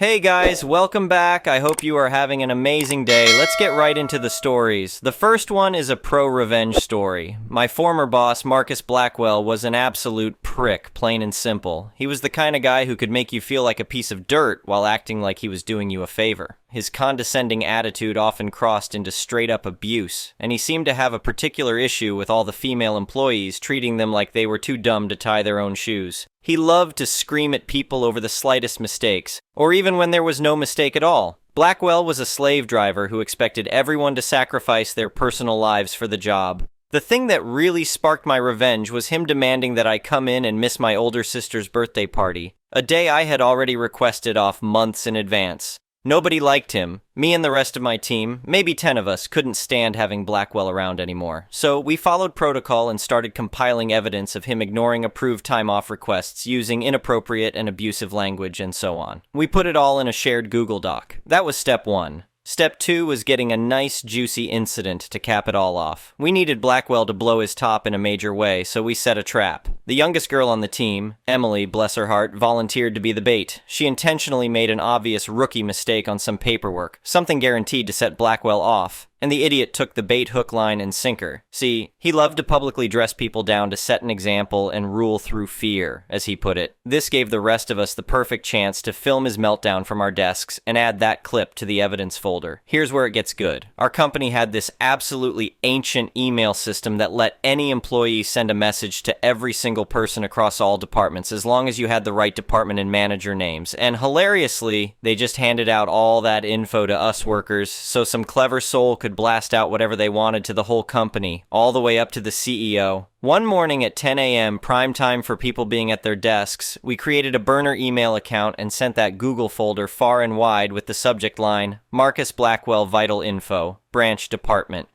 Hey guys, welcome back. I hope you are having an amazing day. Let's get right into the stories. The first one is a pro-revenge story. My former boss, Marcus Blackwell, was an absolute prick, plain and simple. He was the kind of guy who could make you feel like a piece of dirt while acting like he was doing you a favor. His condescending attitude often crossed into straight-up abuse, and he seemed to have a particular issue with all the female employees, treating them like they were too dumb to tie their own shoes. He loved to scream at people over the slightest mistakes, or even when there was no mistake at all. Blackwell was a slave driver who expected everyone to sacrifice their personal lives for the job. The thing that really sparked my revenge was him demanding that I come in and miss my older sister's birthday party, a day I had already requested off months in advance. Nobody liked him. Me and the rest of my team, maybe 10 of us, couldn't stand having Blackwell around anymore. So we followed protocol and started compiling evidence of him ignoring approved time-off requests, using inappropriate and abusive language, and so on. We put it all in a shared Google Doc. That was step 1. Step 2 was getting a nice, juicy incident to cap it all off. We needed Blackwell to blow his top in a major way, so we set a trap. The youngest girl on the team, Emily, bless her heart, volunteered to be the bait. She intentionally made an obvious rookie mistake on some paperwork, something guaranteed to set Blackwell off, and the idiot took the bait hook, line, and sinker. See, he loved to publicly dress people down to set an example and rule through fear, as he put it. This gave the rest of us the perfect chance to film his meltdown from our desks and add that clip to the evidence folder. Here's where it gets good. Our company had this absolutely ancient email system that let any employee send a message to every single person across all departments as long as you had the right department and manager names. And hilariously, they just handed out all that info to us workers, so some clever soul could blast out whatever they wanted to the whole company, all the way up to the CEO. One morning at 10 a.m., prime time for people being at their desks, we created a burner email account and sent that Google folder far and wide with the subject line, Marcus Blackwell Vital Info, Branch Department.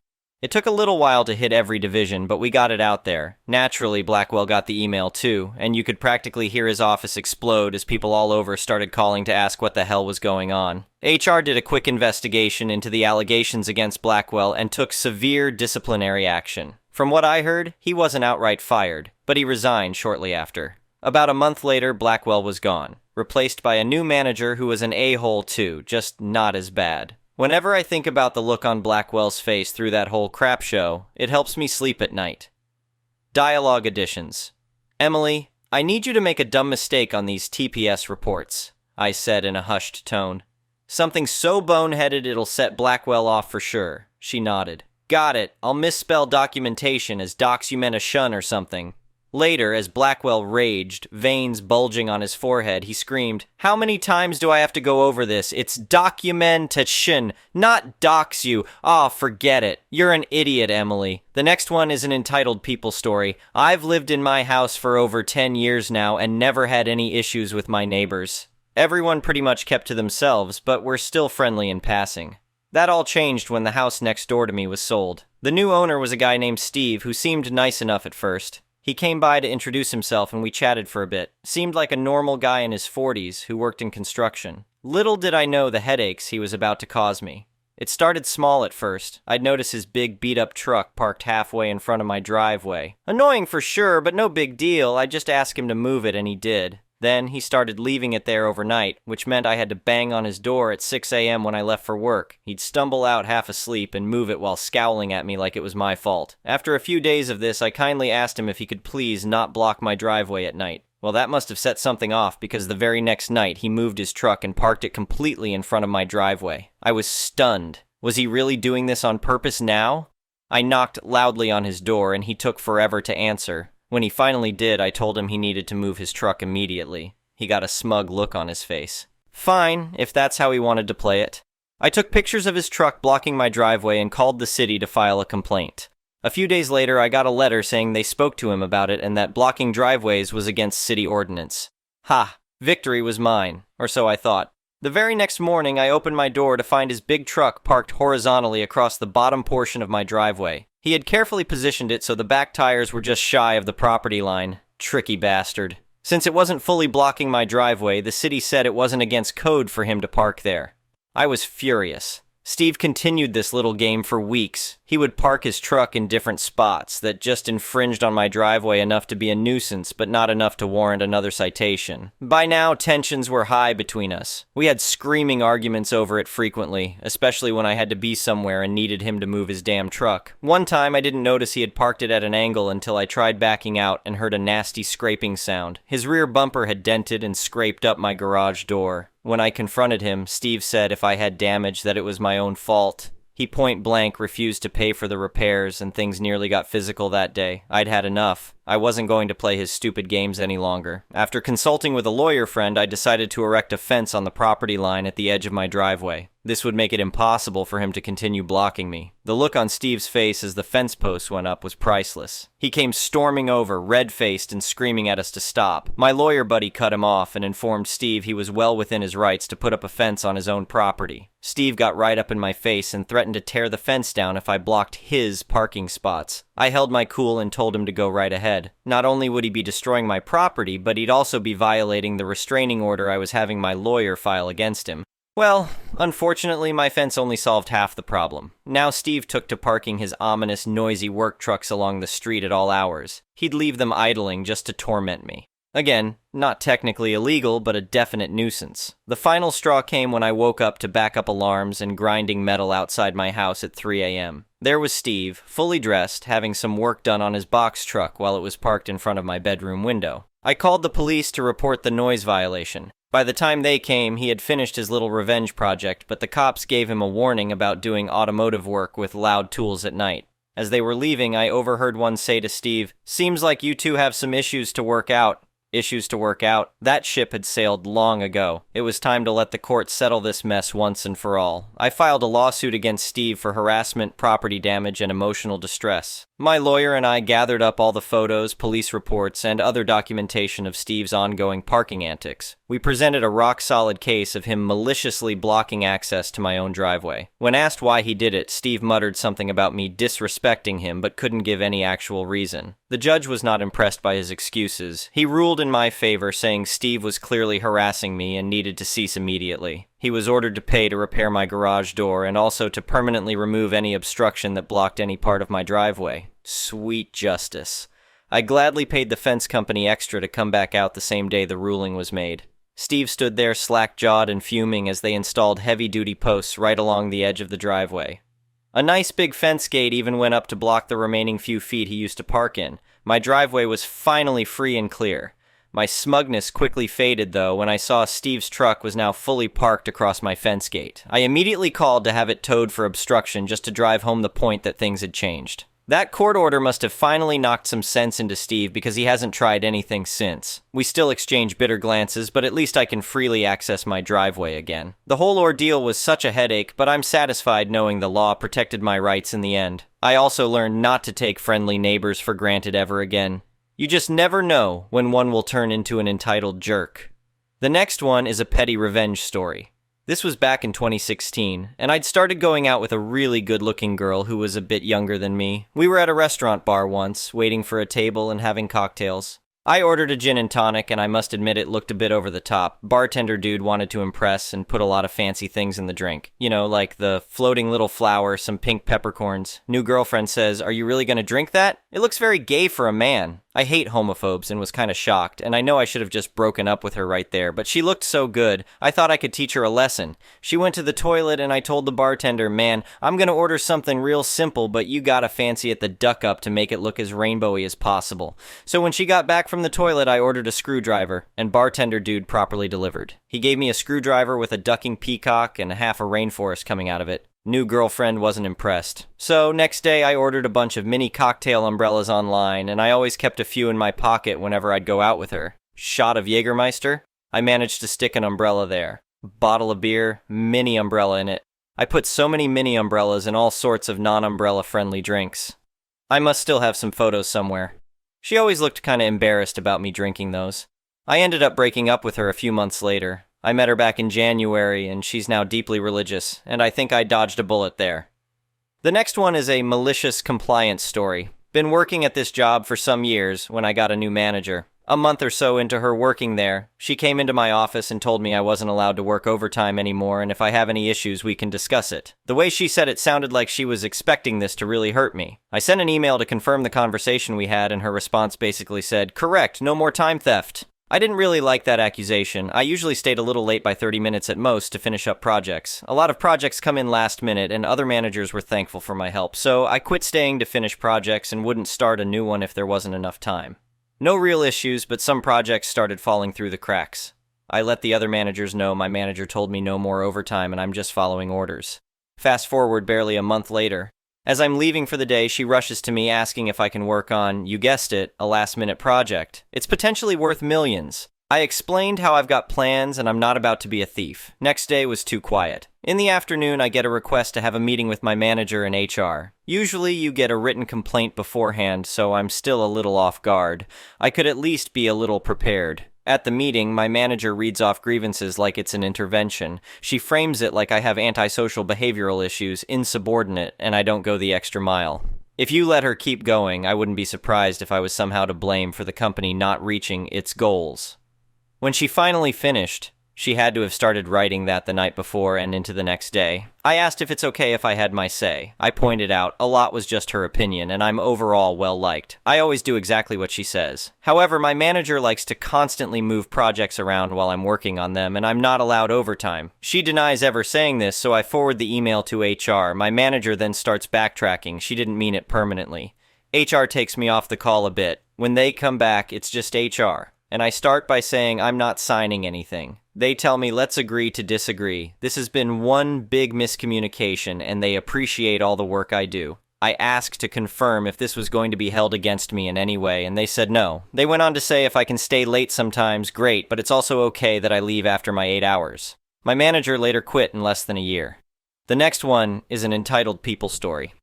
It took a little while to hit every division, but we got it out there. Naturally, Blackwell got the email too, and you could practically hear his office explode as people all over started calling to ask what the hell was going on. HR did a quick investigation into the allegations against Blackwell and took severe disciplinary action. From what I heard, he wasn't outright fired, but he resigned shortly after. About a month later, Blackwell was gone, replaced by a new manager who was an a-hole too, just not as bad. Whenever I think about the look on Blackwell's face through that whole crap show, it helps me sleep at night. Dialogue additions. Emily, I need you to make a dumb mistake on these TPS reports, I said in a hushed tone. Something so boneheaded it'll set Blackwell off for sure. She nodded. Got it. I'll misspell documentation as documentation or something. Later, as Blackwell raged, veins bulging on his forehead, he screamed, How many times do I have to go over this? It's documentation, not dox you. Aw, forget it. You're an idiot, Emily. The next one is an entitled people story. I've lived in my house for over 10 years now and never had any issues with my neighbors. Everyone pretty much kept to themselves, but we're still friendly in passing. That all changed when the house next door to me was sold. The new owner was a guy named Steve who seemed nice enough at first. He came by to introduce himself and we chatted for a bit. Seemed like a normal guy in his 40s who worked in construction. Little did I know the headaches he was about to cause me. It started small at first. I'd notice his big beat-up truck parked halfway in front of my driveway. Annoying for sure, but no big deal. I just asked him to move it and he did. Then he started leaving it there overnight, which meant I had to bang on his door at 6 a.m. when I left for work. He'd stumble out half asleep and move it while scowling at me like it was my fault. After a few days of this, I kindly asked him if he could please not block my driveway at night. Well, that must have set something off because the very next night he moved his truck and parked it completely in front of my driveway. I was stunned. Was he really doing this on purpose now? I knocked loudly on his door and he took forever to answer. When he finally did, I told him he needed to move his truck immediately. He got a smug look on his face. Fine, if that's how he wanted to play it. I took pictures of his truck blocking my driveway and called the city to file a complaint. A few days later, I got a letter saying they spoke to him about it and that blocking driveways was against city ordinance. Ha! Victory was mine, or so I thought. The very next morning, I opened my door to find his big truck parked horizontally across the bottom portion of my driveway. He had carefully positioned it so the back tires were just shy of the property line. Tricky bastard. Since it wasn't fully blocking my driveway, the city said it wasn't against code for him to park there. I was furious. Steve continued this little game for weeks. He would park his truck in different spots that just infringed on my driveway enough to be a nuisance, but not enough to warrant another citation. By now, tensions were high between us. We had screaming arguments over it frequently, especially when I had to be somewhere and needed him to move his damn truck. One time, I didn't notice he had parked it at an angle until I tried backing out and heard a nasty scraping sound. His rear bumper had dented and scraped up my garage door. When I confronted him, Steve said if I had damage that it was my own fault. He point blank refused to pay for the repairs, and things nearly got physical that day. I'd had enough. I wasn't going to play his stupid games any longer. After consulting with a lawyer friend, I decided to erect a fence on the property line at the edge of my driveway. This would make it impossible for him to continue blocking me. The look on Steve's face as the fence post went up was priceless. He came storming over, red-faced and screaming at us to stop. My lawyer buddy cut him off and informed Steve he was well within his rights to put up a fence on his own property. Steve got right up in my face and threatened to tear the fence down if I blocked his parking spots. I held my cool and told him to go right ahead. Not only would he be destroying my property, but he'd also be violating the restraining order I was having my lawyer file against him. Well, unfortunately, my fence only solved half the problem. Now Steve took to parking his ominous, noisy work trucks along the street at all hours. He'd leave them idling just to torment me. Again, not technically illegal, but a definite nuisance. The final straw came when I woke up to backup alarms and grinding metal outside my house at 3 a.m. There was Steve, fully dressed, having some work done on his box truck while it was parked in front of my bedroom window. I called the police to report the noise violation. By the time they came, he had finished his little revenge project, but the cops gave him a warning about doing automotive work with loud tools at night. As they were leaving, I overheard one say to Steve, "Seems like you two have some issues to work out." Issues to work out? That ship had sailed long ago. It was time to let the court settle this mess once and for all. I filed a lawsuit against Steve for harassment, property damage, and emotional distress. My lawyer and I gathered up all the photos, police reports, and other documentation of Steve's ongoing parking antics. We presented a rock-solid case of him maliciously blocking access to my own driveway. When asked why he did it, Steve muttered something about me disrespecting him but couldn't give any actual reason. The judge was not impressed by his excuses. He ruled in my favor, saying Steve was clearly harassing me and needed to cease immediately. He was ordered to pay to repair my garage door and also to permanently remove any obstruction that blocked any part of my driveway. Sweet justice. I gladly paid the fence company extra to come back out the same day the ruling was made. Steve stood there slack-jawed and fuming as they installed heavy-duty posts right along the edge of the driveway. A nice big fence gate even went up to block the remaining few feet he used to park in. My driveway was finally free and clear. My smugness quickly faded, though, when I saw Steve's truck was now fully parked across my fence gate. I immediately called to have it towed for obstruction just to drive home the point that things had changed. That court order must have finally knocked some sense into Steve because he hasn't tried anything since. We still exchange bitter glances, but at least I can freely access my driveway again. The whole ordeal was such a headache, but I'm satisfied knowing the law protected my rights in the end. I also learned not to take friendly neighbors for granted ever again. You just never know when one will turn into an entitled jerk. The next one is a petty revenge story. This was back in 2016, and I'd started going out with a really good-looking girl who was a bit younger than me. We were at a restaurant bar once, waiting for a table and having cocktails. I ordered a gin and tonic, and I must admit it looked a bit over the top. Bartender dude wanted to impress and put a lot of fancy things in the drink. You know, like the floating little flower, some pink peppercorns. New girlfriend says, "Are you really gonna drink that? It looks very gay for a man." I hate homophobes and was kinda shocked, and I know I should have just broken up with her right there, but she looked so good, I thought I could teach her a lesson. She went to the toilet and I told the bartender, "Man, I'm gonna order something real simple, but you gotta fancy it the duck up to make it look as rainbowy as possible." So when she got back from the toilet, I ordered a screwdriver, and bartender dude properly delivered. He gave me a screwdriver with a ducking peacock and half a rainforest coming out of it. New girlfriend wasn't impressed. So next day I ordered a bunch of mini cocktail umbrellas online, and I always kept a few in my pocket whenever I'd go out with her. Shot of Jägermeister? I managed to stick an umbrella there. Bottle of beer, mini umbrella in it. I put so many mini umbrellas in all sorts of non-umbrella friendly drinks. I must still have some photos somewhere. She always looked kinda embarrassed about me drinking those. I ended up breaking up with her a few months later. I met her back in January, and she's now deeply religious, and I think I dodged a bullet there. The next one is a malicious compliance story. Been working at this job for some years when I got a new manager. A month or so into her working there, she came into my office and told me I wasn't allowed to work overtime anymore, and if I have any issues, we can discuss it. The way she said it sounded like she was expecting this to really hurt me. I sent an email to confirm the conversation we had, and her response basically said, "Correct, no more time theft." I didn't really like that accusation. I usually stayed a little late by 30 minutes at most to finish up projects. A lot of projects come in last minute, and other managers were thankful for my help, so I quit staying to finish projects and wouldn't start a new one if there wasn't enough time. No real issues, but some projects started falling through the cracks. I let the other managers know. My manager told me no more overtime and I'm just following orders. Fast forward barely a month later. As I'm leaving for the day, she rushes to me asking if I can work on, you guessed it, a last-minute project. It's potentially worth millions. I explained how I've got plans and I'm not about to be a thief. Next day was too quiet. In the afternoon, I get a request to have a meeting with my manager and HR. Usually you get a written complaint beforehand, so I'm still a little off guard. I could at least be a little prepared. At the meeting, my manager reads off grievances like it's an intervention. She frames it like I have antisocial behavioral issues, insubordinate, and I don't go the extra mile. If you let her keep going, I wouldn't be surprised if I was somehow to blame for the company not reaching its goals. When she finally finished, she had to have started writing that the night before and into the next day. I asked if it's okay if I had my say. I pointed out a lot was just her opinion, and I'm overall well-liked. I always do exactly what she says. However, my manager likes to constantly move projects around while I'm working on them, and I'm not allowed overtime. She denies ever saying this, so I forward the email to HR. My manager then starts backtracking. She didn't mean it permanently. HR takes me off the call a bit. When they come back, it's just HR. And I start by saying I'm not signing anything. They tell me let's agree to disagree. This has been one big miscommunication, and they appreciate all the work I do. I asked to confirm if this was going to be held against me in any way, and they said no. They went on to say if I can stay late sometimes, great, but it's also okay that I leave after my 8 hours. My manager later quit in less than a year. The next one is an entitled people story.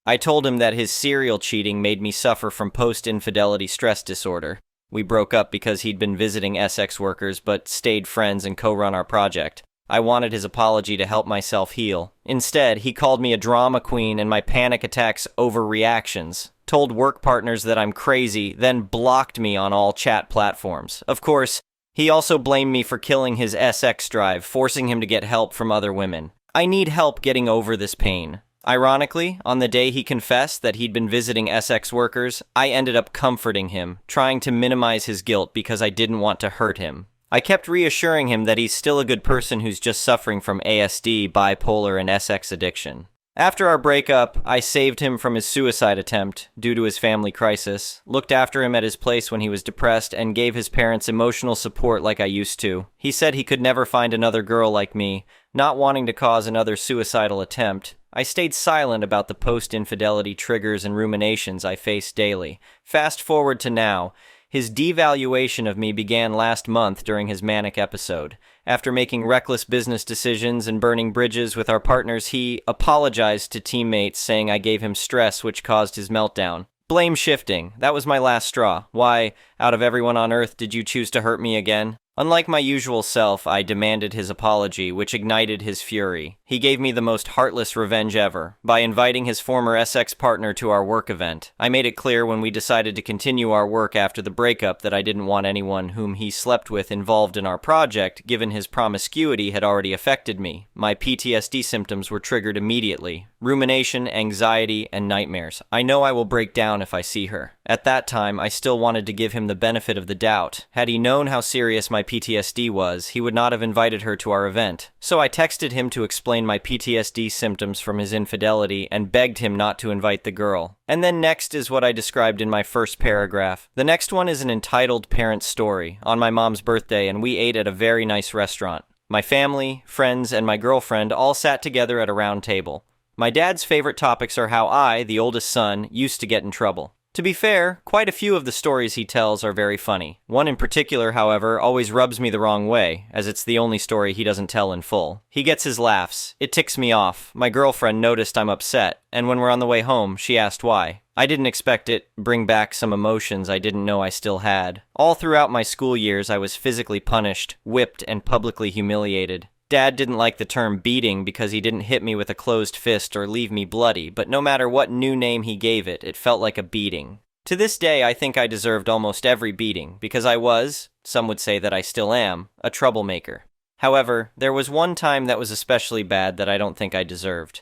I told him that his serial cheating made me suffer from post-infidelity stress disorder. We broke up because he'd been visiting SX workers but stayed friends and co-run our project. I wanted his apology to help myself heal. Instead, he called me a drama queen and my panic attacks overreactions, told work partners that I'm crazy, then blocked me on all chat platforms. Of course, he also blamed me for killing his SX drive, forcing him to get help from other women. I need help getting over this pain. Ironically, on the day he confessed that he'd been visiting SX workers, I ended up comforting him, trying to minimize his guilt because I didn't want to hurt him. I kept reassuring him that he's still a good person who's just suffering from ASD, bipolar, and SX addiction. After our breakup, I saved him from his suicide attempt due to his family crisis, looked after him at his place when he was depressed, and gave his parents emotional support like I used to. He said he could never find another girl like me, not wanting to cause another suicidal attempt. I stayed silent about the post-infidelity triggers and ruminations I faced daily. Fast forward to now. His devaluation of me began last month during his manic episode. After making reckless business decisions and burning bridges with our partners, he apologized to teammates, saying I gave him stress which caused his meltdown. Blame shifting. That was my last straw. Why, out of everyone on earth, did you choose to hurt me again? Unlike my usual self, I demanded his apology, which ignited his fury. He gave me the most heartless revenge ever, by inviting his former SX partner to our work event. I made it clear when we decided to continue our work after the breakup that I didn't want anyone whom he slept with involved in our project, given his promiscuity had already affected me. My PTSD symptoms were triggered immediately. Rumination, anxiety, and nightmares. I know I will break down if I see her. At that time, I still wanted to give him the benefit of the doubt. Had he known how serious my PTSD was, he would not have invited her to our event. So I texted him to explain my PTSD symptoms from his infidelity and begged him not to invite the girl. And then next is what I described in my first paragraph. The next one is an entitled parent story. On my mom's birthday, and we ate at a very nice restaurant. My family, friends, and my girlfriend all sat together at a round table. My dad's favorite topics are how I, the oldest son, used to get in trouble. To be fair, quite a few of the stories he tells are very funny. One in particular, however, always rubs me the wrong way, as it's the only story he doesn't tell in full. He gets his laughs. It ticks me off. My girlfriend noticed I'm upset, and when we're on the way home, she asked why. I didn't expect it bring back some emotions I didn't know I still had. All throughout my school years, I was physically punished, whipped, and publicly humiliated. Dad didn't like the term beating because he didn't hit me with a closed fist or leave me bloody, but no matter what new name he gave it, it felt like a beating. To this day, I think I deserved almost every beating, because I was, some would say that I still am, a troublemaker. However, there was one time that was especially bad that I don't think I deserved.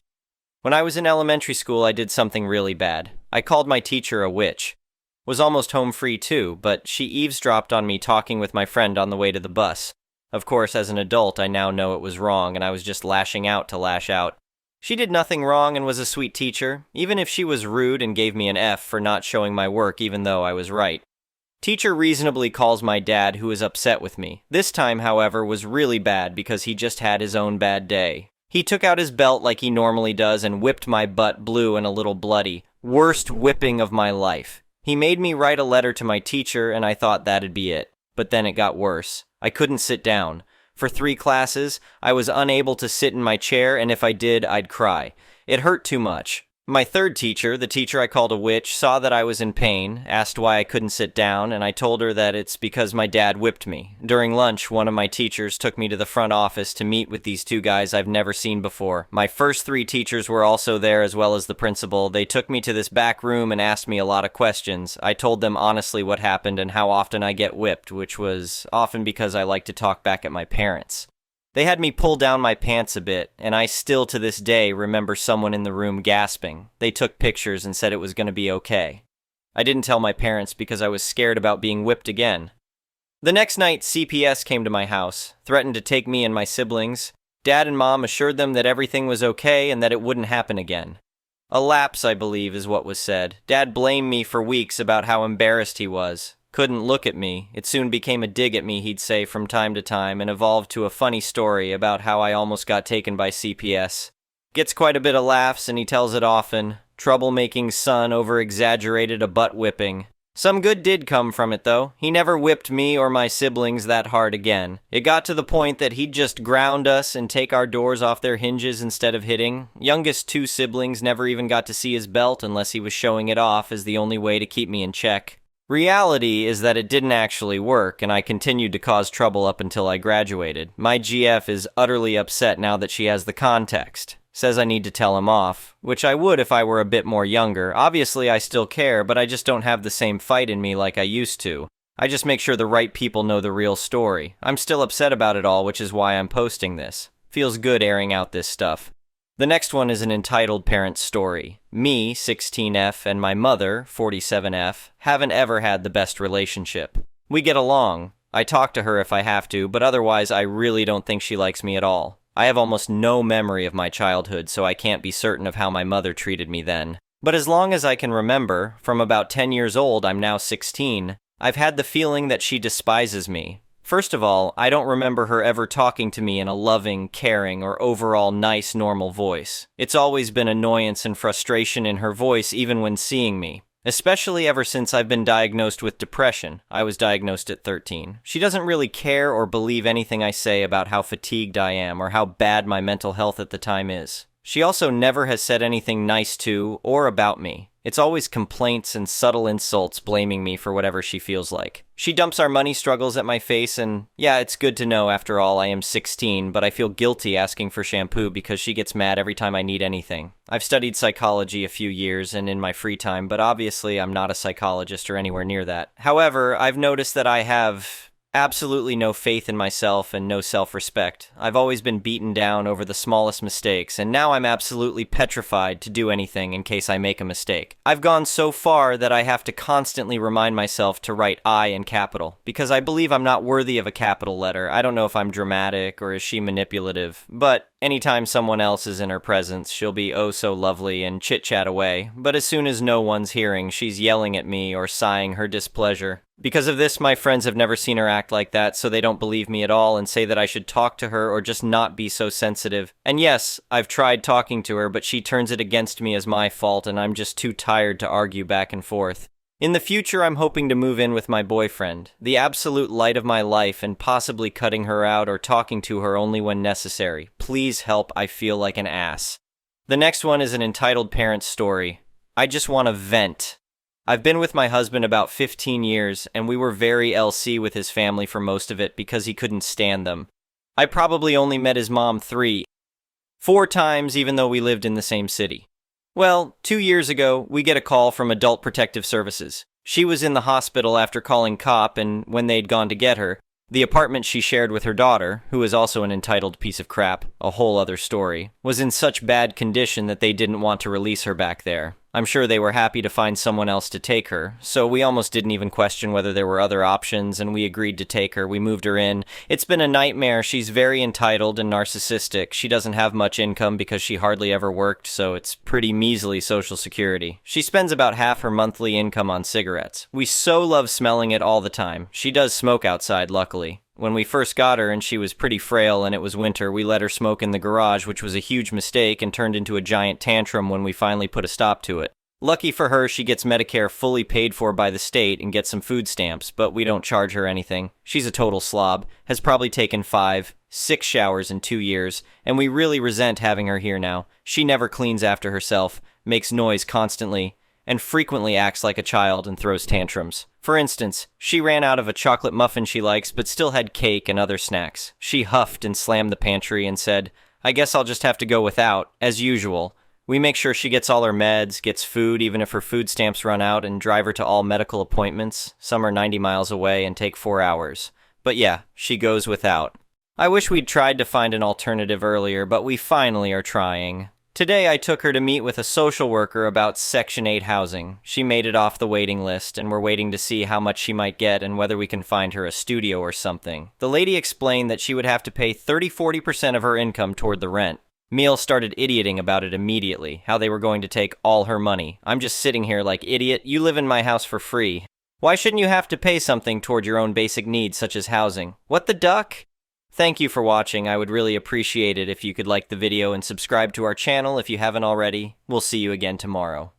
When I was in elementary school, I did something really bad. I called my teacher a witch. Was almost home free too, but she eavesdropped on me talking with my friend on the way to the bus. Of course, as an adult, I now know it was wrong, and I was just lashing out to lash out. She did nothing wrong and was a sweet teacher, even if she was rude and gave me an F for not showing my work even though I was right. Teacher reasonably calls my dad, who is upset with me. This time, however, was really bad because he just had his own bad day. He took out his belt like he normally does and whipped my butt blue and a little bloody. Worst whipping of my life. He made me write a letter to my teacher, and I thought that'd be it. But then it got worse. I couldn't sit down. For 3 classes, I was unable to sit in my chair, and if I did, I'd cry. It hurt too much. My third teacher, the teacher I called a witch, saw that I was in pain, asked why I couldn't sit down, and I told her that it's because my dad whipped me. During lunch, one of my teachers took me to the front office to meet with these 2 guys I've never seen before. My first 3 teachers were also there, as well as the principal. They took me to this back room and asked me a lot of questions. I told them honestly what happened and how often I get whipped, which was often because I like to talk back at my parents. They had me pull down my pants a bit, and I still to this day remember someone in the room gasping. They took pictures and said it was going to be okay. I didn't tell my parents because I was scared about being whipped again. The next night, CPS came to my house, threatened to take me and my siblings. Dad and Mom assured them that everything was okay and that it wouldn't happen again. A lapse, I believe, is what was said. Dad blamed me for weeks about how embarrassed he was. Couldn't look at me. It soon became a dig at me, he'd say from time to time, and evolved to a funny story about how I almost got taken by CPS. Gets quite a bit of laughs, and he tells it often. Troublemaking son over-exaggerated a butt whipping. Some good did come from it, though. He never whipped me or my siblings that hard again. It got to the point that he'd just ground us and take our doors off their hinges instead of hitting. Youngest 2 siblings never even got to see his belt unless he was showing it off as the only way to keep me in check. Reality is that it didn't actually work, and I continued to cause trouble up until I graduated. My GF is utterly upset now that she has the context. Says I need to tell him off, which I would if I were a bit more younger. Obviously, I still care, but I just don't have the same fight in me like I used to. I just make sure the right people know the real story. I'm still upset about it all, which is why I'm posting this. Feels good airing out this stuff. The next one is an entitled parent story. Me, 16F, and my mother, 47F, haven't ever had the best relationship. We get along. I talk to her if I have to, but otherwise I really don't think she likes me at all. I have almost no memory of my childhood, so I can't be certain of how my mother treated me then. But as long as I can remember, from about 10 years old, I'm now 16, I've had the feeling that she despises me. First of all, I don't remember her ever talking to me in a loving, caring, or overall nice, normal voice. It's always been annoyance and frustration in her voice even when seeing me. Especially ever since I've been diagnosed with depression. I was diagnosed at 13. She doesn't really care or believe anything I say about how fatigued I am or how bad my mental health at the time is. She also never has said anything nice to or about me. It's always complaints and subtle insults blaming me for whatever she feels like. She dumps our money struggles at my face, and yeah, it's good to know after all I am 16, but I feel guilty asking for shampoo because she gets mad every time I need anything. I've studied psychology a few years and in my free time, but obviously I'm not a psychologist or anywhere near that. However, I've noticed that I have absolutely no faith in myself and no self-respect. I've always been beaten down over the smallest mistakes, and now I'm absolutely petrified to do anything in case I make a mistake. I've gone so far that I have to constantly remind myself to write I in capital, because I believe I'm not worthy of a capital letter. I don't know if I'm dramatic or is she manipulative, but anytime someone else is in her presence, she'll be oh so lovely and chit-chat away, but as soon as no one's hearing, she's yelling at me or sighing her displeasure. Because of this, my friends have never seen her act like that, so they don't believe me at all and say that I should talk to her or just not be so sensitive. And yes, I've tried talking to her, but she turns it against me as my fault, and I'm just too tired to argue back and forth. In the future, I'm hoping to move in with my boyfriend, the absolute light of my life, and possibly cutting her out or talking to her only when necessary. Please help, I feel like an ass. The next one is an entitled parent's story. I just want to vent. I've been with my husband about 15 years, and we were very LC with his family for most of it because he couldn't stand them. I probably only met his mom 4 times even though we lived in the same city. Well, 2 years ago, we get a call from Adult Protective Services. She was in the hospital after calling cop, and when they'd gone to get her, the apartment she shared with her daughter, who is also an entitled piece of crap, a whole other story, was in such bad condition that they didn't want to release her back there. I'm sure they were happy to find someone else to take her, so we almost didn't even question whether there were other options, and we agreed to take her. We moved her in. It's been a nightmare. She's very entitled and narcissistic. She doesn't have much income because she hardly ever worked, so it's pretty measly Social Security. She spends about half her monthly income on cigarettes. We so love smelling it all the time. She does smoke outside, luckily. When we first got her and she was pretty frail and it was winter, we let her smoke in the garage, which was a huge mistake and turned into a giant tantrum when we finally put a stop to it. Lucky for her, she gets Medicare fully paid for by the state and gets some food stamps, but we don't charge her anything. She's a total slob, has probably taken 5, 6 showers in 2 years, and we really resent having her here now. She never cleans after herself, makes noise constantly, and frequently acts like a child and throws tantrums. For instance, she ran out of a chocolate muffin she likes but still had cake and other snacks. She huffed and slammed the pantry and said, "I guess I'll just have to go without, as usual." We make sure she gets all her meds, gets food even if her food stamps run out, and drive her to all medical appointments. Some are 90 miles away and take 4 hours. But yeah, she goes without. I wish we'd tried to find an alternative earlier, but we finally are trying. Today I took her to meet with a social worker about Section 8 housing. She made it off the waiting list, and we're waiting to see how much she might get and whether we can find her a studio or something. The lady explained that she would have to pay 30-40% of her income toward the rent. Meal started idioting about it immediately, how they were going to take all her money. I'm just sitting here like, idiot, you live in my house for free. Why shouldn't you have to pay something toward your own basic needs such as housing? What the duck? Thank you for watching. I would really appreciate it if you could like the video and subscribe to our channel if you haven't already. We'll see you again tomorrow.